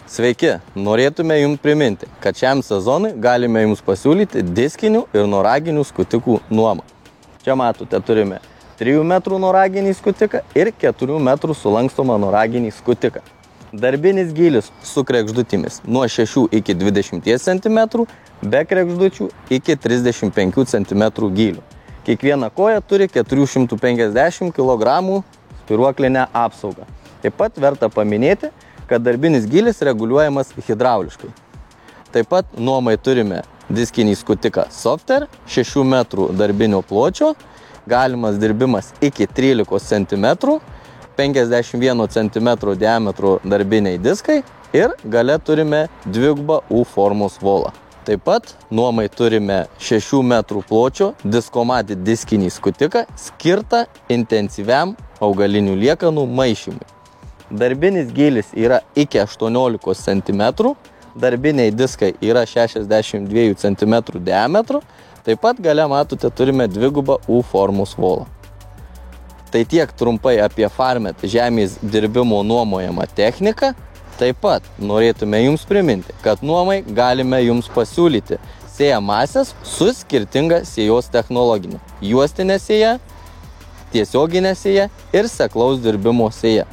Sveiki, norėtume jums priminti, kad šiam sezonui galime jums pasiūlyti diskinių ir noraginių skutikų nuomą. Čia matote, turime 3 metrų noraginį skutiką ir 4 metrų sulankstomą noraginį skutiką. Darbinis gylis su kregždutėmis nuo 6 iki 20 cm, be kregždučių iki 35 cm gylių. Kiekviena koja turi 450 kg spiruoklinę apsaugą. Taip pat verta paminėti, kad darbinis gylis reguliuojamas hidrauliškai. Taip pat nuomai turime diskinį skutiką Softer, 6 metrų darbinio pločio, galimas dirbimas iki 13 cm, 51 cm diametro darbiniai diskai ir gale turime dvigubą U formos volą. Taip pat nuomai turime 6 metrų pločio diskomat diskinį skutiką skirtą intensyviam augalinių liekanų maišymui. Darbinis gylis yra iki 18 cm, darbiniai diskai yra 62 cm diametro, taip pat gale matote turime dvigubą U formos volą. Tai tiek trumpai apie Farmet žemės dirbimo nuomojamą techniką. Taip pat norėtume jums priminti, kad nuomai galime jums pasiūlyti sėjamąsias su skirtinga sėjos technologija. Juostinė sėja, tiesioginė sėja ir seklaus dirbimo sėja.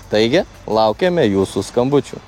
Taigi, laukiame jūsų skambučių.